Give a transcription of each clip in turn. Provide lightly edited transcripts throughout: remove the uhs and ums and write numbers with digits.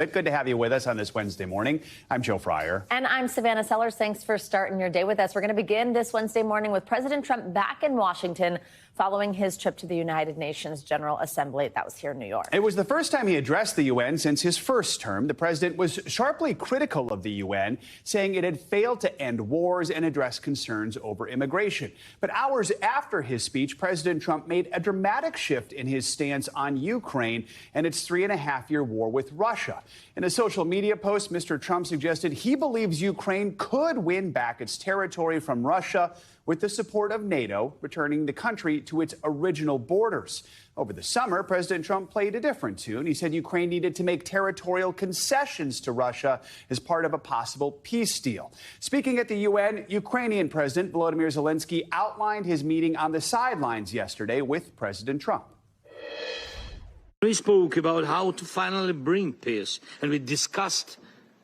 Good to have you with us on this Wednesday morning. I'm Joe Fryer. And I'm Savannah Sellers. Thanks for starting your day with us. We're going to begin this Wednesday morning with President Trump back in Washington following his trip to the United Nations General Assembly. That was here in New York. It was the first time he addressed the UN since his first term. The president was sharply critical of the UN, saying it had failed to end wars and address concerns over immigration. But hours after his speech, President Trump made a dramatic shift in his stance on Ukraine and its 3.5-year war with Russia. In a social media post, Mr. Trump suggested he believes Ukraine could win back its territory from Russia with the support of NATO, returning the country to its original borders. Over the summer, President Trump played a different tune. He said Ukraine needed to make territorial concessions to Russia as part of a possible peace deal. Speaking at the UN, Ukrainian President Volodymyr Zelensky outlined his meeting on the sidelines yesterday with President Trump. We spoke about how to finally bring peace, and we discussed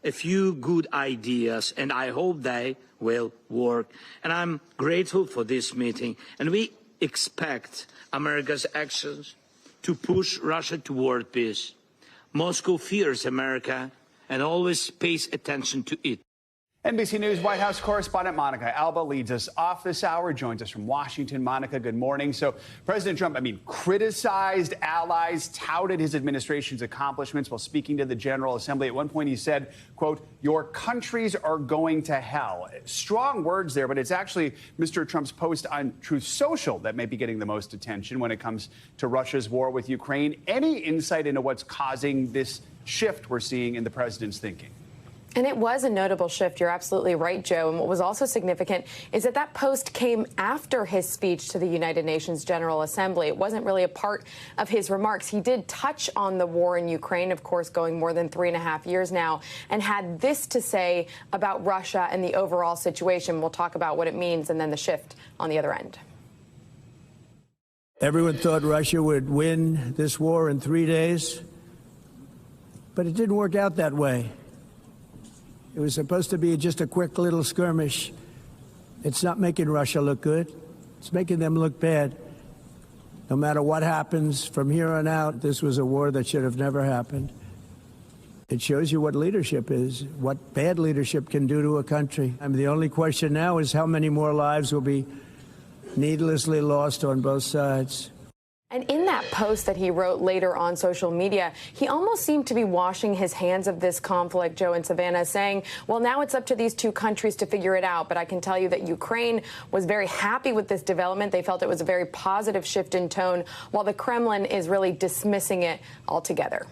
a few good ideas, and I hope they will work. And I'm grateful for this meeting, and we expect America's actions to push Russia toward peace. Moscow fears America and always pays attention to it. NBC News White House correspondent Monica Alba leads us off this hour, joins us from Washington. Monica, good morning. So President Trump, criticized allies, touted his administration's accomplishments while speaking to the General Assembly. At one point he said, quote, "Your countries are going to hell." Strong words there, but it's actually Mr. Trump's post on Truth Social that may be getting the most attention when it comes to Russia's war with Ukraine. Any insight into what's causing this shift we're seeing in the president's thinking? And it was a notable shift. You're absolutely right, Joe. And what was also significant is that that post came after his speech to the United Nations General Assembly. It wasn't really a part of his remarks. He did touch on the war in Ukraine, of course, going more than 3.5 years now, and had this to say about Russia and the overall situation. We'll talk about what it means and then the shift on the other end. Everyone thought Russia would win this war in 3 days, but it didn't work out that way. It was supposed to be just a quick little skirmish. It's not making Russia look good. It's making them look bad. No matter what happens from here on out, this was a war that should have never happened. It shows you what leadership is, what bad leadership can do to a country. The only question now is how many more lives will be needlessly lost on both sides. And in that post that he wrote later on social media, he almost seemed to be washing his hands of this conflict, Joe and Savannah, saying, well, now it's up to these two countries to figure it out. But I can tell you that Ukraine was very happy with this development. They felt it was a very positive shift in tone, while the Kremlin is really dismissing it altogether.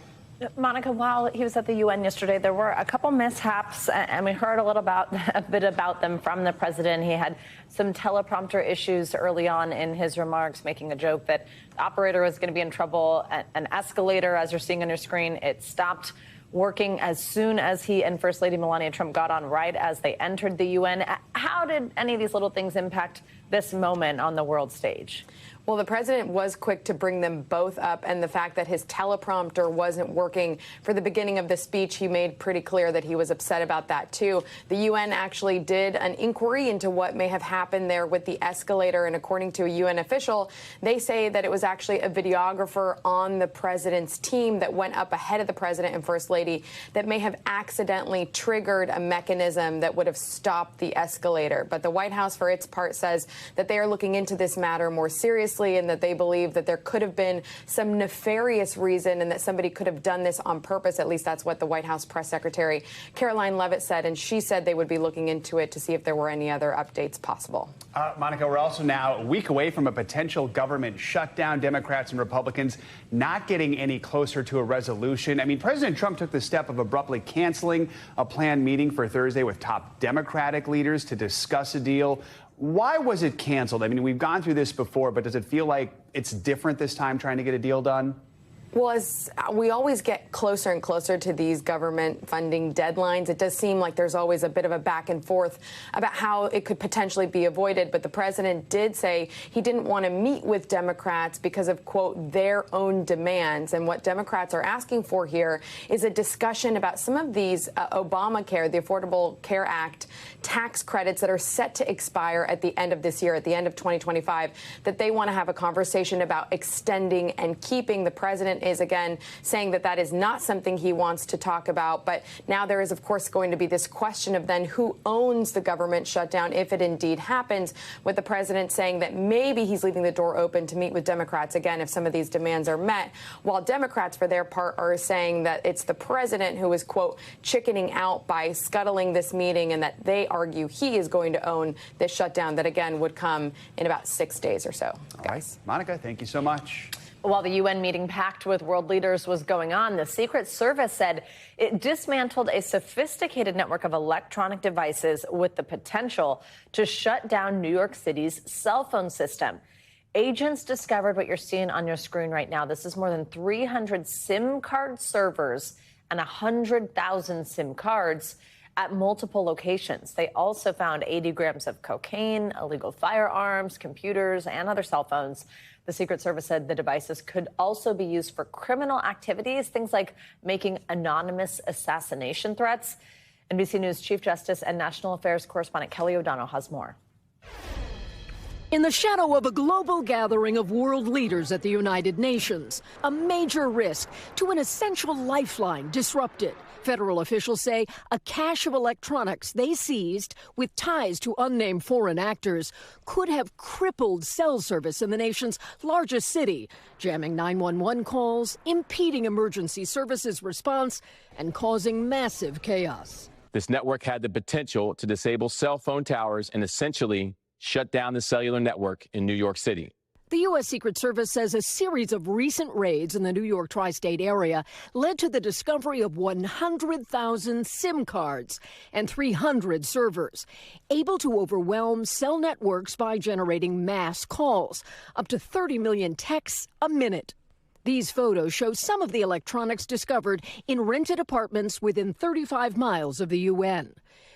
Monica, while he was at the UN yesterday, there were a couple mishaps, and we heard a bit about them from the president. He had some teleprompter issues early on in his remarks, making a joke that the operator was going to be in trouble. An escalator, as you're seeing on your screen, it stopped working as soon as he and First Lady Melania Trump got on, right as they entered the UN. How did any of these little things impact this moment on the world stage? Well, the president was quick to bring them both up, and the fact that his teleprompter wasn't working for the beginning of the speech, he made pretty clear that he was upset about that, too. The UN actually did an inquiry into what may have happened there with the escalator, and according to a UN official, they say that it was actually a videographer on the president's team that went up ahead of the president and First Lady that may have accidentally triggered a mechanism that would have stopped the escalator. But the White House, for its part, says that they are looking into this matter more seriously, and that they believe that there could have been some nefarious reason and that somebody could have done this on purpose. At least that's what the White House press secretary Caroline Leavitt said, and she said they would be looking into it to see if there were any other updates possible. Monica, we're also now a week away from a potential government shutdown. Democrats and Republicans not getting any closer to a resolution. President Trump took the step of abruptly canceling a planned meeting for Thursday with top Democratic leaders to discuss a deal. Why was it canceled? We've gone through this before, but does it feel like it's different this time trying to get a deal done? Well, as we always get closer and closer to these government funding deadlines, it does seem like there's always a bit of a back and forth about how it could potentially be avoided. But the president did say he didn't want to meet with Democrats because of, quote, their own demands. And what Democrats are asking for here is a discussion about some of these Obamacare, the Affordable Care Act tax credits that are set to expire at the end of this year, at the end of 2025, that they want to have a conversation about extending and keeping. The president president is, again, saying that that is not something he wants to talk about. But now there is, of course, going to be this question of then who owns the government shutdown if it indeed happens, with the president saying that maybe he's leaving the door open to meet with Democrats, again, if some of these demands are met, while Democrats, for their part, are saying that it's the president who is, quote, chickening out by scuttling this meeting, and that they argue he is going to own this shutdown that, again, would come in about 6 days or so. All right. Monica, thank you so much. While the UN meeting packed with world leaders was going on, the Secret Service said it dismantled a sophisticated network of electronic devices with the potential to shut down New York City's cell phone system. Agents discovered what you're seeing on your screen right now. This is more than 300 SIM card servers and 100,000 SIM cards at multiple locations. They also found 80 grams of cocaine, illegal firearms, computers, and other cell phones. The Secret Service said the devices could also be used for criminal activities, things like making anonymous assassination threats. NBC News Chief Justice and National Affairs correspondent Kelly O'Donnell has more. In the shadow of a global gathering of world leaders at the United Nations, a major risk to an essential lifeline disrupted. Federal officials say a cache of electronics they seized with ties to unnamed foreign actors could have crippled cell service in the nation's largest city, jamming 911 calls, impeding emergency services response, and causing massive chaos. This network had the potential to disable cell phone towers and essentially shut down the cellular network in New York City. The U.S. Secret Service says a series of recent raids in the New York tri-state area led to the discovery of 100,000 SIM cards and 300 servers, able to overwhelm cell networks by generating mass calls, up to 30 million texts a minute. These photos show some of the electronics discovered in rented apartments within 35 miles of the UN.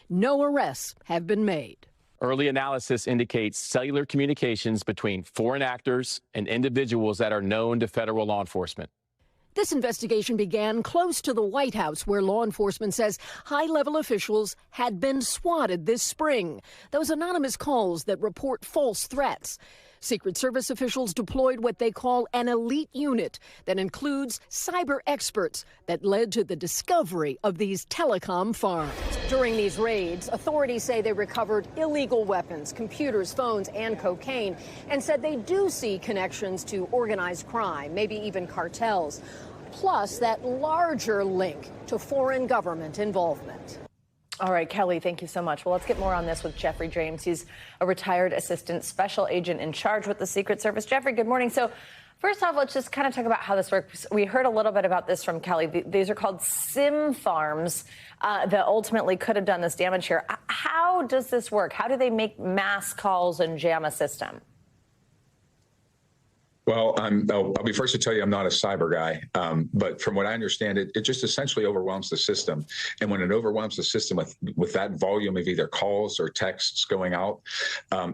No arrests have been made. Early analysis indicates cellular communications between foreign actors and individuals that are known to federal law enforcement. This investigation began close to the White House, where law enforcement says high-level officials had been swatted this spring. Those anonymous calls that report false threats. Secret Service officials deployed what they call an elite unit that includes cyber experts that led to the discovery of these telecom farms. During these raids, authorities say they recovered illegal weapons, computers, phones, and cocaine, and said they do see connections to organized crime, maybe even cartels, plus that larger link to foreign government involvement. All right, Kelly, thank you so much. Well, let's get more on this with Jeffrey James. He's a retired assistant special agent in charge with the Secret Service. Jeffrey, good morning. So first off, let's just kind of talk about how this works. We heard a little bit about this from Kelly. These are called SIM farms that ultimately could have done this damage here. How does this work? How do they make mass calls and jam a system? Well, I'll be first to tell you I'm not a cyber guy, but from what I understand, it just essentially overwhelms the system. And when it overwhelms the system with that volume of either calls or texts going out,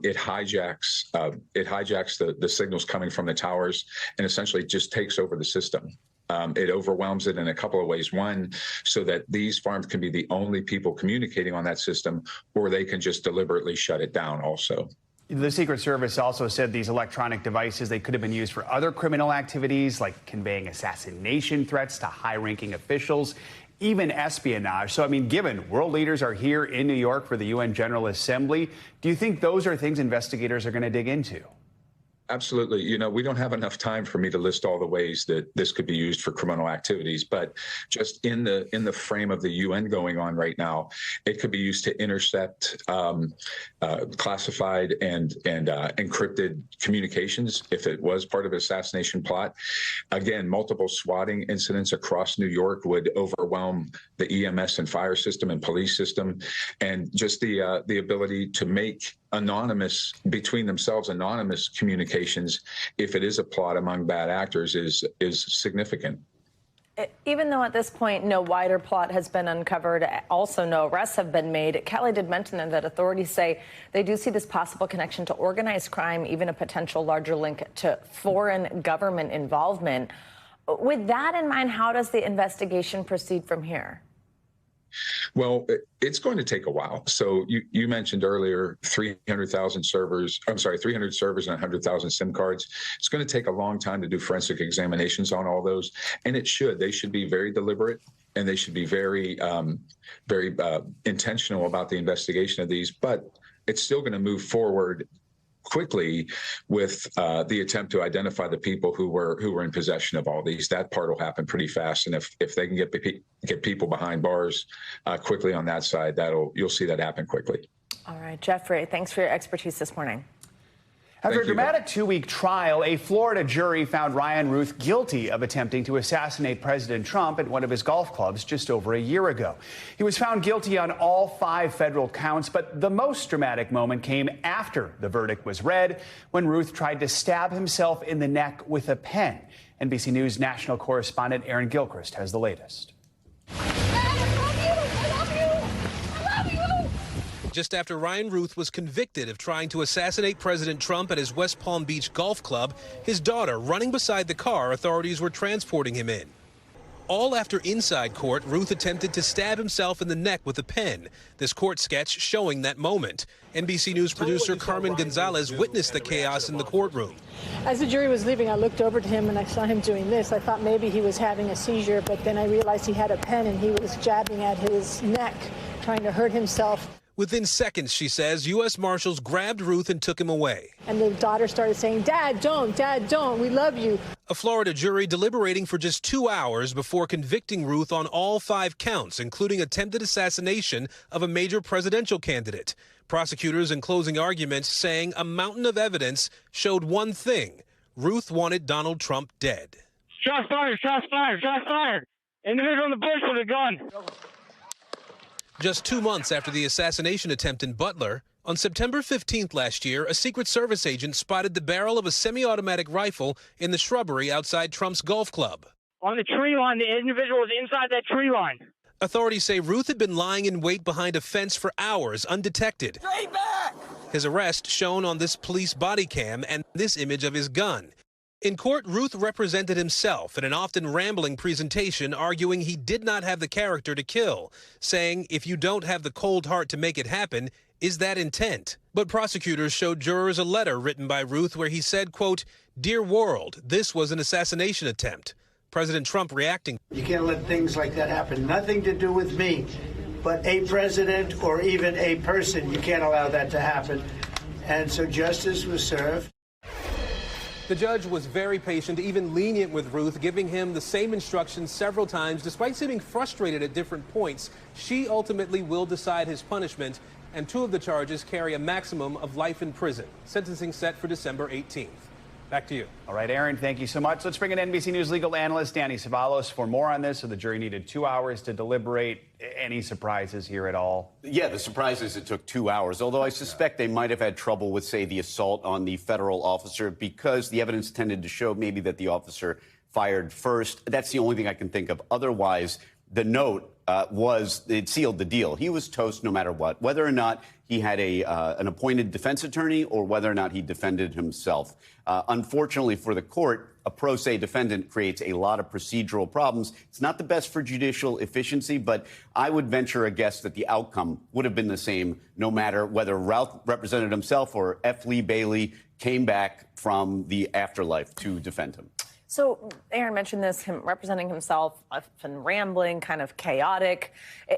it hijacks the signals coming from the towers and essentially just takes over the system. It overwhelms it in a couple of ways. One, so that these farms can be the only people communicating on that system, or they can just deliberately shut it down also. The Secret Service also said these electronic devices, they could have been used for other criminal activities like conveying assassination threats to high-ranking officials, even espionage. So, I mean, given world leaders are here in New York for the UN General Assembly, do you think those are things investigators are going to dig into? Absolutely. You know, we don't have enough time for me to list all the ways that this could be used for criminal activities, but just in the frame of the UN going on right now, it could be used to intercept classified and encrypted communications if it was part of an assassination plot. Again, multiple swatting incidents across New York would overwhelm the EMS and fire system and police system, and just the ability to make anonymous communications, if it is a plot among bad actors, is significant. Even though at this point no wider plot has been uncovered, also no arrests have been made, Kelly did mention that authorities say they do see this possible connection to organized crime, even a potential larger link to foreign government involvement. With that in mind, how does the investigation proceed from here? Well, it's going to take a while. So you mentioned earlier 300,000 servers. I'm sorry, 300 servers and 100,000 SIM cards. It's going to take a long time to do forensic examinations on all those, and they should be very deliberate, and they should be very intentional about the investigation of these. But it's still going to move forward quickly with the attempt to identify the people who were in possession of all these. That part will happen pretty fast, and if they can get people behind bars quickly on that side, you'll see that happen quickly. All right, Jeffrey, thanks for your expertise this morning. After a dramatic two-week trial, a Florida jury found Ryan Ruth guilty of attempting to assassinate President Trump at one of his golf clubs just over a year ago. He was found guilty on all 5 federal counts, but the most dramatic moment came after the verdict was read, when Ruth tried to stab himself in the neck with a pen. NBC News national correspondent Aaron Gilchrist has the latest. Just after Ryan Ruth was convicted of trying to assassinate President Trump at his West Palm Beach golf club, his daughter running beside the car authorities were transporting him in. All after inside court, Ruth attempted to stab himself in the neck with a pen. This court sketch showing that moment. NBC News producer Carmen Gonzalez witnessed the chaos in the courtroom. As the jury was leaving, I looked over to him and I saw him doing this. I thought maybe he was having a seizure, but then I realized he had a pen and he was jabbing at his neck, trying to hurt himself. Within seconds, she says, U.S. Marshals grabbed Ruth and took him away. And the daughter started saying, Dad, don't, we love you. A Florida jury deliberating for just 2 hours before convicting Ruth on all 5 counts, including attempted assassination of a major presidential candidate. Prosecutors in closing arguments saying a mountain of evidence showed one thing: Ruth wanted Donald Trump dead. Shots fired, shots fired, shots fired. Individual in the bush with a gun. Just 2 months after the assassination attempt in Butler, on September 15th last year, a Secret Service agent spotted the barrel of a semi-automatic rifle in the shrubbery outside Trump's golf club. On the tree line, the individual was inside that tree line. Authorities say Ruth had been lying in wait behind a fence for hours, undetected. Straight back! His arrest shown on this police body cam and this image of his gun. In court, Ruth represented himself in an often rambling presentation, arguing he did not have the character to kill, saying, if you don't have the cold heart to make it happen, is that intent? But prosecutors showed jurors a letter written by Ruth where he said, quote, "Dear world, this was an assassination attempt." President Trump reacting. You can't let things like that happen. Nothing to do with me, but a president or even a person. You can't allow that to happen. And so justice was served. The judge was very patient, even lenient with Ruth, giving him the same instructions several times. Despite seeming frustrated at different points, she ultimately will decide his punishment, and 2 of the charges carry a maximum of life in prison. Sentencing set for December 18th. Back to you. All right, Aaron, thank you so much. Let's bring in NBC News legal analyst Danny Savalos for more on this. So the jury needed 2 hours to deliberate. Any surprises here at all? Yeah, the surprise is it took 2 hours, although I suspect they might have had trouble with, say, the assault on the federal officer because the evidence tended to show maybe that the officer fired first. That's the only thing I can think of. Otherwise, the note it sealed the deal. He was toast no matter what, whether or not he had an appointed defense attorney or whether or not he defended himself. Unfortunately for the court, a pro se defendant creates a lot of procedural problems. It's not the best for judicial efficiency, but I would venture a guess that the outcome would have been the same no matter whether Ralph represented himself or F. Lee Bailey came back from the afterlife to defend him. So Aaron mentioned this, him representing himself, often rambling, kind of chaotic.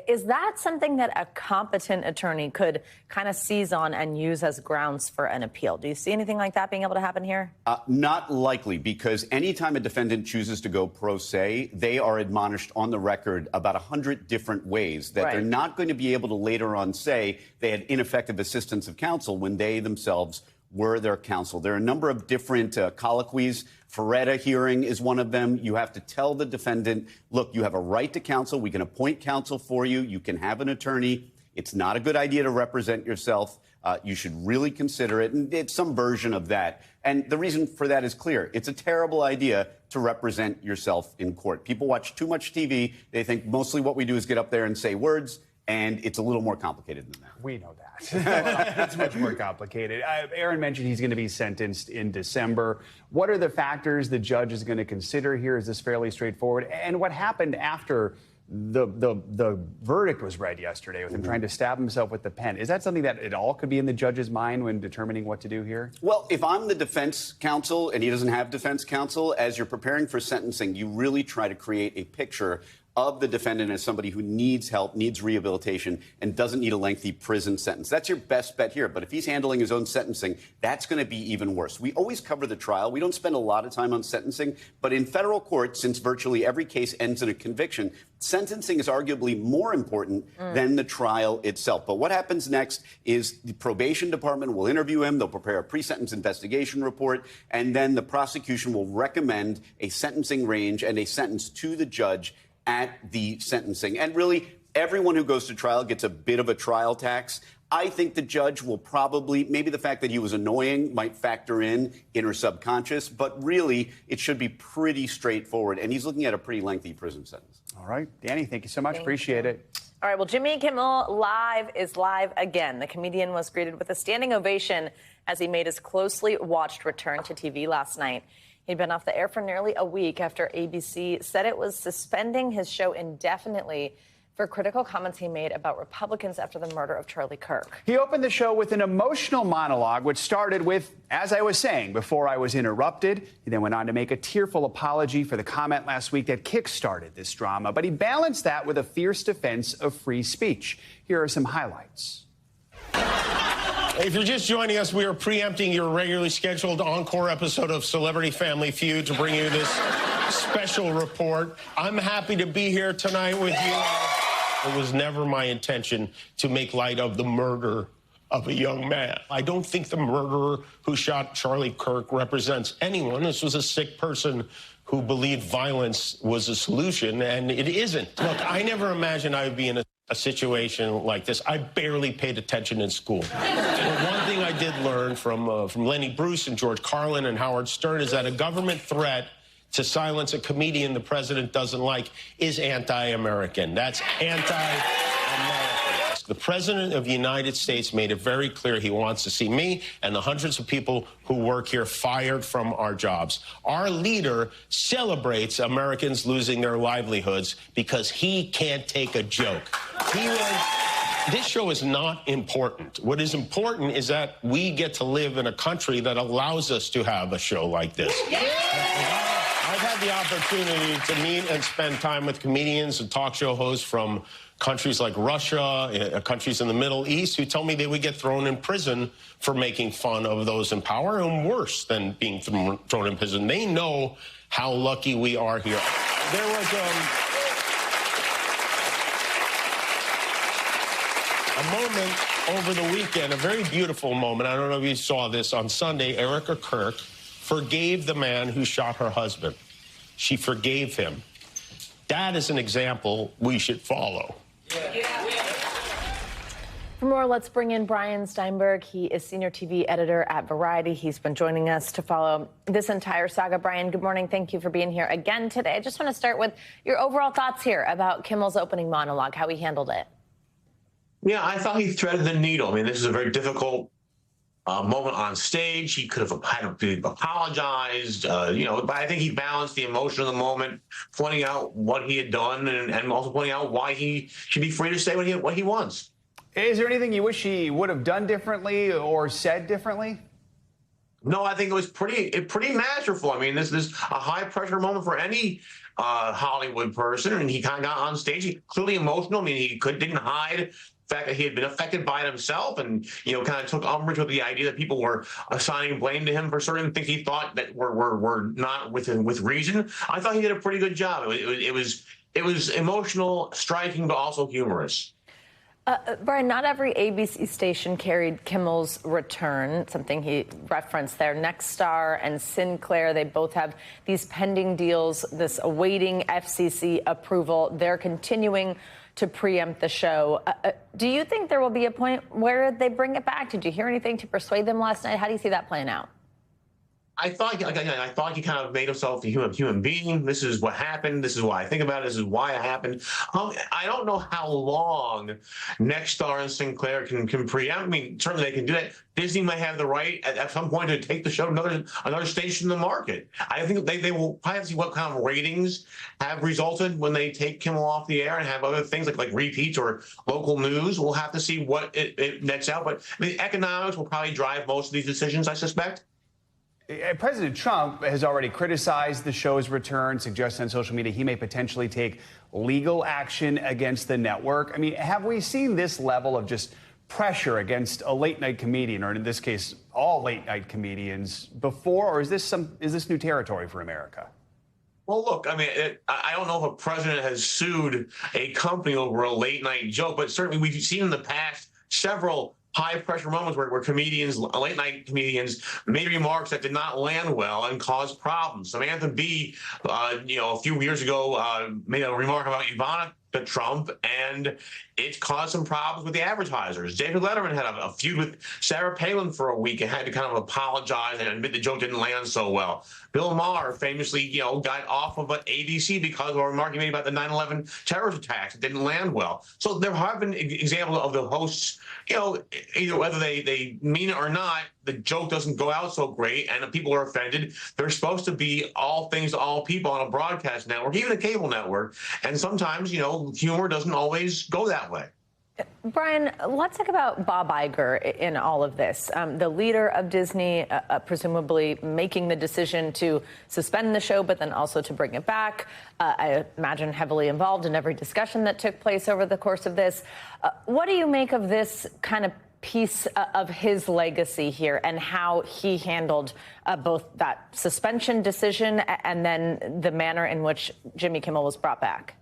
Is that something that a competent attorney could kind of seize on and use as grounds for an appeal? Do you see anything like that being able to happen here? Not likely, because anytime a defendant chooses to go pro se, they are admonished on the record about 100 different ways that they're not going to be able to later on say they had ineffective assistance of counsel when they themselves were their counsel. There are a number of different colloquies. Ferretta hearing is one of them. You have to tell the defendant, look, you have a right to counsel. We can appoint counsel for you. You can have an attorney. It's not a good idea to represent yourself. You should really consider it. And it's some version of that. And the reason for that is clear. It's a terrible idea to represent yourself in court. People watch too much TV. They think mostly what we do is get up there and say words. And it's a little more complicated than that. We know that. It's much more complicated. Aaron mentioned he's going to be sentenced in December. What are the factors the judge is going to consider here? Is this fairly straightforward? And what happened after the verdict was read yesterday with him trying to stab himself with the pen. Is that something that at all could be in the judge's mind when determining what to do here? Well, if I'm the defense counsel and he doesn't have defense counsel, as you're preparing for sentencing, you really try to create a picture of the defendant as somebody who needs help, needs rehabilitation, and doesn't need a lengthy prison sentence. That's your best bet here. But if he's handling his own sentencing, that's going to be even worse. We always cover the trial. We don't spend a lot of time on sentencing. But in federal court, since virtually every case ends in a conviction, sentencing is arguably more important than the trial itself. But what happens next is the probation department will interview him. They'll prepare a pre-sentence investigation report. And then the prosecution will recommend a sentencing range and a sentence to the judge at the sentencing. And really, everyone who goes to trial gets a bit of a trial tax. I think the judge will probably, maybe the fact that he was annoying might factor in her subconscious, but really, it should be pretty straightforward. And he's looking at a pretty lengthy prison sentence. All right. Danny, thank you so much. Appreciate it. All right. Well, Jimmy Kimmel Live is live again. The comedian was greeted with a standing ovation as he made his closely watched return to TV last night. He'd been off the air for nearly a week after ABC said it was suspending his show indefinitely for critical comments he made about Republicans after the murder of Charlie Kirk. He opened the show with an emotional monologue, which started with, as I was saying, before I was interrupted. He then went on to make a tearful apology for the comment last week that kick-started this drama. But he balanced that with a fierce defense of free speech. Here are some highlights. If you're just joining us, we are preempting your regularly scheduled encore episode of Celebrity Family Feud to bring you this special report. I'm happy to be here tonight with you. It was never my intention to make light of the murder of a young man. I don't think the murderer who shot Charlie Kirk represents anyone. This was a sick person who believed violence was a solution, and it isn't. Look, I never imagined I would be in a situation like this. I barely paid attention in school. And one thing I did learn from Lenny Bruce and George Carlin and Howard Stern is that a government threat to silence a comedian the president doesn't like is anti-American. That's anti-American. The president of the United States made it very clear he wants to see me and the hundreds of people who work here fired from our jobs. Our leader celebrates Americans losing their livelihoods because he can't take a joke. This show is not important. What is important is that we get to live in a country that allows us to have a show like this. I've had the opportunity to meet and spend time with comedians and talk show hosts from countries like Russia, countries in the Middle East, who tell me they would get thrown in prison for making fun of those in power, and worse than being thrown in prison. They know how lucky we are here. There was a moment over the weekend, a very beautiful moment. I don't know if you saw this. On Sunday, Erica Kirk forgave the man who shot her husband. She forgave him. That is an example we should follow. For more, let's bring in Brian Steinberg. He is senior TV editor at Variety. He's been joining us to follow this entire saga. Brian, good morning. Thank you for being here again today. I just want to start with your overall thoughts here about Kimmel's opening monologue, how he handled it. Yeah, I thought he threaded the needle. I mean, this is a very difficult moment on stage. He could have had apologized, but I think he balanced the emotion of the moment, pointing out what he had done and also pointing out why he should be free to say what he wants. Is there anything you wish he would have done differently or said differently? No, I think it was pretty masterful. I mean, this is a high pressure moment for any Hollywood person, and he kind of got on stage. He clearly emotional. I mean, he didn't hide the fact that he had been affected by it himself, and kind of took umbrage with the idea that people were assigning blame to him for certain things he thought that were not with reason. I thought he did a pretty good job. It was emotional, striking, but also humorous. Brian, not every ABC station carried Kimmel's return, something he referenced there. Nexstar and Sinclair, they both have these pending deals, this awaiting FCC approval. They're continuing to preempt the show. Do you think there will be a point where they bring it back? Did you hear anything to persuade them last night? How do you see that playing out? I thought he kind of made himself a human being. This is what happened. This is why I think about it. This is why it happened. I don't know how long Nexstar and Sinclair can preempt. I mean, certainly they can do that. Disney might have the right at some point to take the show to another station in the market. I think they will probably have to see what kind of ratings have resulted when they take Kimmel off the air and have other things like repeats or local news. We'll have to see what it nets out. But the economics will probably drive most of these decisions, I suspect. President Trump has already criticized the show's return, suggesting on social media he may potentially take legal action against the network. I mean, have we seen this level of just pressure against a late-night comedian, or in this case, all late-night comedians, before, or is this new territory for America? Well, look, I mean, I don't know if a president has sued a company over a late-night joke, but certainly we've seen in the past several high-pressure moments where comedians, late-night comedians, made remarks that did not land well and caused problems. Samantha Bee, a few years ago, made a remark about Ivana Trump, and it caused some problems with the advertisers. David Letterman had a feud with Sarah Palin for a week and had to kind of apologize and admit the joke didn't land so well. Bill Maher famously, got off of ABC because of a remark he made about the 9/11 terrorist attacks. It didn't land well. So there have been examples of the hosts, either whether they mean it or not, the joke doesn't go out so great and people are offended. They're supposed to be all things to all people on a broadcast network, even a cable network. And sometimes, humor doesn't always go that way. Brian, let's talk about Bob Iger in all of this. The leader of Disney, presumably making the decision to suspend the show, but then also to bring it back. I imagine heavily involved in every discussion that took place over the course of this. What do you make of this kind of piece of his legacy here and how he handled both that suspension decision and then the manner in which Jimmy Kimmel was brought back?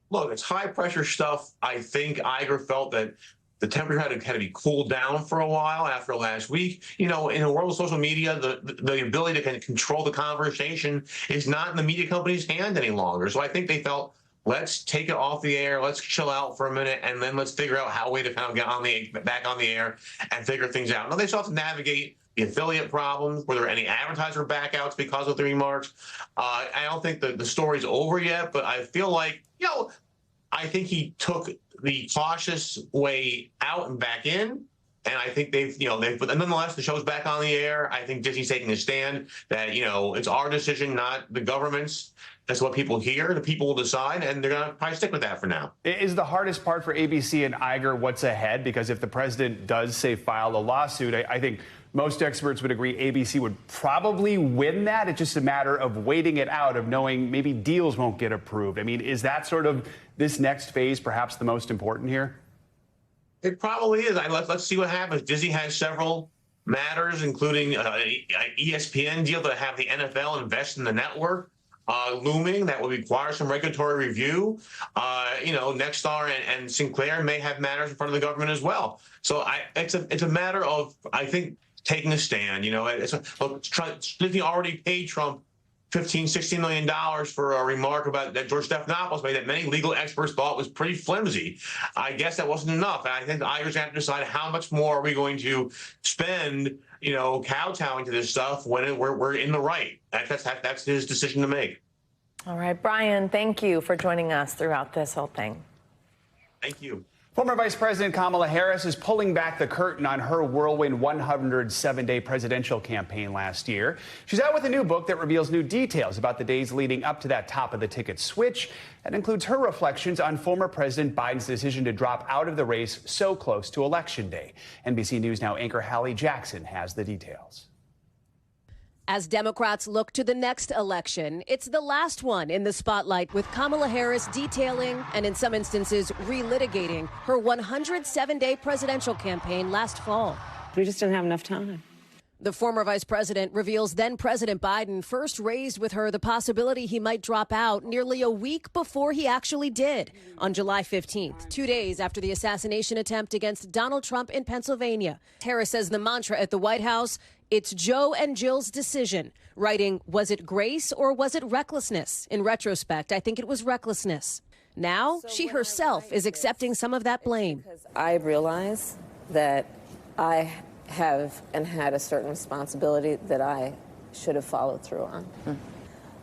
Look, it's high pressure stuff. I think Iger felt that the temperature had to be cooled down for a while after last week. In the world of social media, the ability to kind of control the conversation is not in the media company's hand any longer. So I think they felt, let's take it off the air, let's chill out for a minute, and then let's figure out how we to kind of get back on the air and figure things out. Now, they still have to navigate the affiliate problems. Were there any advertiser backouts because of the remarks? I don't think the story's over yet, but I feel like, I think he took the cautious way out and back in. And I think but nonetheless, the show's back on the air. I think Disney's taking a stand that, it's our decision, not the government's. That's what people hear. The people will decide, and they're going to probably stick with that for now. Is the hardest part for ABC and Iger what's ahead? Because if the president does, say, file a lawsuit, I think most experts would agree ABC would probably win that. It's just a matter of waiting it out, of knowing maybe deals won't get approved. I mean, is that sort of this next phase perhaps the most important here? It probably is. Let's see what happens. Disney has several matters, including an ESPN deal to have the NFL invest in the network. Looming that will require some regulatory review. Nexstar and Sinclair may have matters in front of the government as well. So it's a matter of, I think, taking a stand. Disney already paid Trump $15-16 million for a remark about that George Stephanopoulos made that many legal experts thought was pretty flimsy. I guess that wasn't enough. And I think the Igers have to decide how much more are we going to spend, kowtowing to this stuff when we're in the right. That's his decision to make. All right, Brian, thank you for joining us throughout this whole thing. Thank you. Former Vice President Kamala Harris is pulling back the curtain on her whirlwind 107-day presidential campaign last year. She's out with a new book that reveals new details about the days leading up to that top-of-the-ticket switch. That includes her reflections on former President Biden's decision to drop out of the race so close to Election Day. NBC News Now anchor Hallie Jackson has the details. As Democrats look to the next election, it's the last one in the spotlight, with Kamala Harris detailing and in some instances relitigating her 107-day presidential campaign last fall. We just didn't have enough time. The former vice president reveals then President Biden first raised with her the possibility he might drop out nearly a week before he actually did, on July 15th, 2 days after the assassination attempt against Donald Trump in Pennsylvania. Harris says the mantra at the White House, it's Joe and Jill's decision, writing, was it grace or was it recklessness? In retrospect, I think it was recklessness. Now, she herself is accepting some of that blame. I realize that I have and had a certain responsibility that I should have followed through on,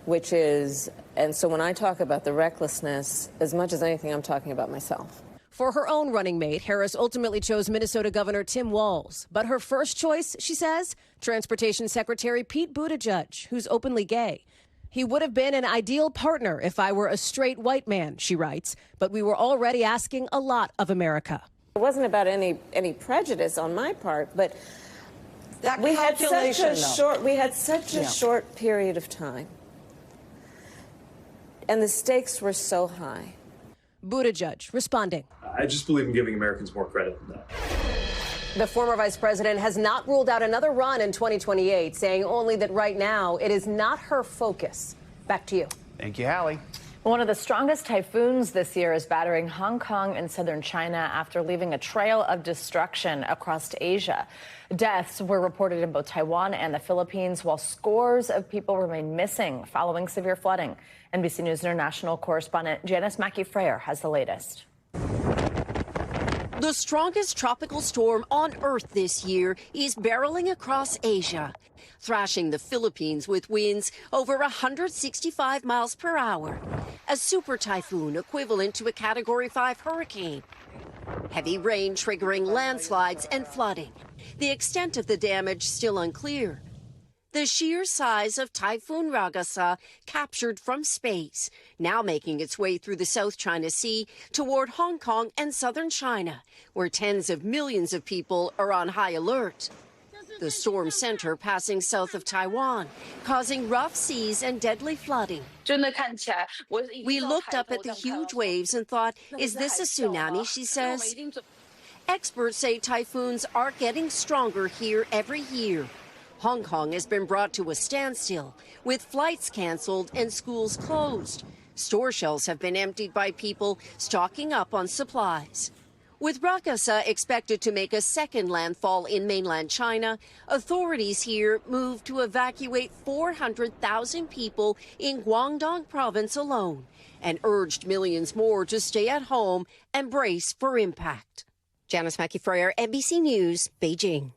which is, and so when I talk about the recklessness, as much as anything, I'm talking about myself. For her own running mate, Harris ultimately chose Minnesota Governor Tim Walz. But her first choice, she says, Transportation Secretary Pete Buttigieg, who's openly gay. He would have been an ideal partner if I were a straight white man, she writes. But we were already asking a lot of America. It wasn't about any prejudice on my part, but that we had such a Yeah. short period of time. And the stakes were so high. Buttigieg responding. I just believe in giving Americans more credit than that. The former vice president has not ruled out another run in 2028, saying only that right now it is not her focus. Back to you. Thank you, Hallie. One of the strongest typhoons this year is battering Hong Kong and southern China after leaving a trail of destruction across Asia. Deaths were reported in both Taiwan and the Philippines, while scores of people remain missing following severe flooding. NBC News International correspondent Janice Mackey-Frayer has the latest. The strongest tropical storm on Earth this year is barreling across Asia, thrashing the Philippines with winds over 165 miles per hour, a super typhoon equivalent to a Category 5 hurricane. Heavy rain triggering landslides and flooding. The extent of the damage still unclear. The sheer size of Typhoon Ragasa captured from space, now making its way through the South China Sea toward Hong Kong and southern China, where tens of millions of people are on high alert. The storm center passing south of Taiwan, causing rough seas and deadly flooding. We looked up at the huge waves and thought, is this a tsunami, she says. Experts say typhoons are getting stronger here every year. Hong Kong has been brought to a standstill, with flights canceled and schools closed. Store shelves have been emptied by people stocking up on supplies. With Rakasa expected to make a second landfall in mainland China, authorities here moved to evacuate 400,000 people in Guangdong province alone and urged millions more to stay at home and brace for impact. Janice Mackey-Frayer, NBC News, Beijing.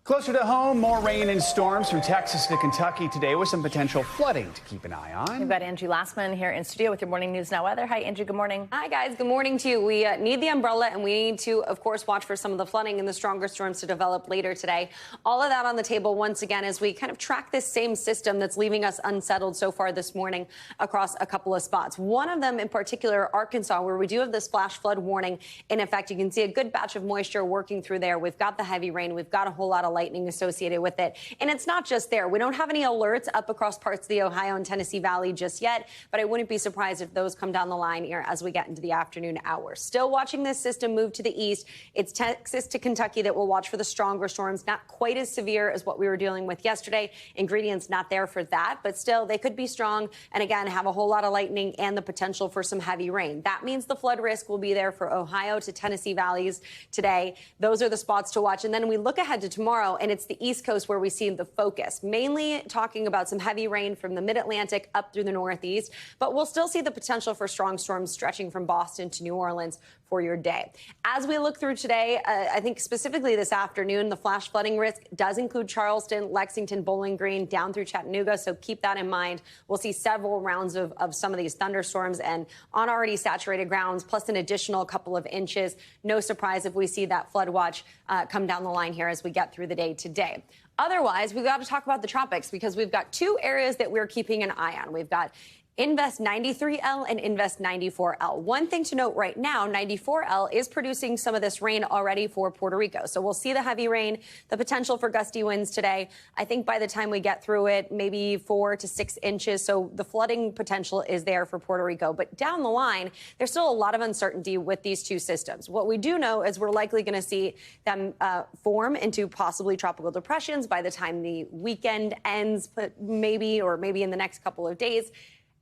Closer to home, more rain and storms from Texas to Kentucky today with some potential flooding to keep an eye on. We've got Angie Lastman here in studio with your morning news now weather. Hi, Angie. Good morning. Hi, guys. Good morning to you. We need the umbrella, and we need to, of course, watch for some of the flooding and the stronger storms to develop later today. All of that on the table once again as we kind of track this same system that's leaving us unsettled so far this morning across a couple of spots. One of them in particular, Arkansas, where we do have this flash flood warning in effect. You can see a good batch of moisture working through there. We've got the heavy rain. We've got a whole lot of lightning associated with it. And it's not just there. We don't have any alerts up across parts of the Ohio and Tennessee Valley just yet, but I wouldn't be surprised if those come down the line here as we get into the afternoon hours. Still watching this system move to the east. It's Texas to Kentucky that will watch for the stronger storms, not quite as severe as what we were dealing with yesterday. Ingredients not there for that, but still they could be strong and again have a whole lot of lightning and the potential for some heavy rain. That means the flood risk will be there for Ohio to Tennessee valleys today. Those are the spots to watch. And then we look ahead to tomorrow, and it's the East Coast where we see the focus, mainly talking about some heavy rain from the mid-Atlantic up through the Northeast, but we'll still see the potential for strong storms stretching from Boston to New Orleans for your day. As we look through today, I think specifically this afternoon, the flash flooding risk does include Charleston, Lexington, Bowling Green, down through Chattanooga, so keep that in mind. We'll see several rounds of some of these thunderstorms and on already saturated grounds, plus an additional couple of inches. No surprise if we see that flood watch come down the line here as we get through the day today. Otherwise, we've got to talk about the tropics because we've got two areas that we're keeping an eye on. We've got Invest 93L and Invest 94L. One thing to note right now, 94L is producing some of this rain already for Puerto Rico. So we'll see the heavy rain, the potential for gusty winds today. I think by the time we get through it, maybe 4 to 6 inches. So the flooding potential is there for Puerto Rico. But down the line, there's still a lot of uncertainty with these two systems. What we do know is we're likely going to see them form into possibly tropical depressions by the time the weekend ends, but maybe in the next couple of days.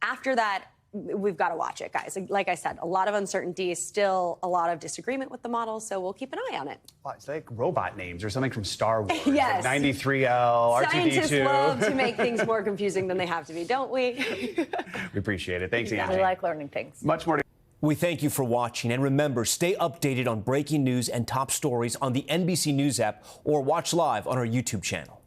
After that, we've got to watch it, guys. Like I said, a lot of uncertainty, still a lot of disagreement with the model, so we'll keep an eye on it. Well, it's like robot names or something from Star Wars. Yes. Like 93L, R2D2. Scientists love to make things more confusing than they have to be, don't we? We appreciate it. Thanks, Angie. We like learning things. Much more to We thank you for watching, and remember, stay updated on breaking news and top stories on the NBC News app or watch live on our YouTube channel.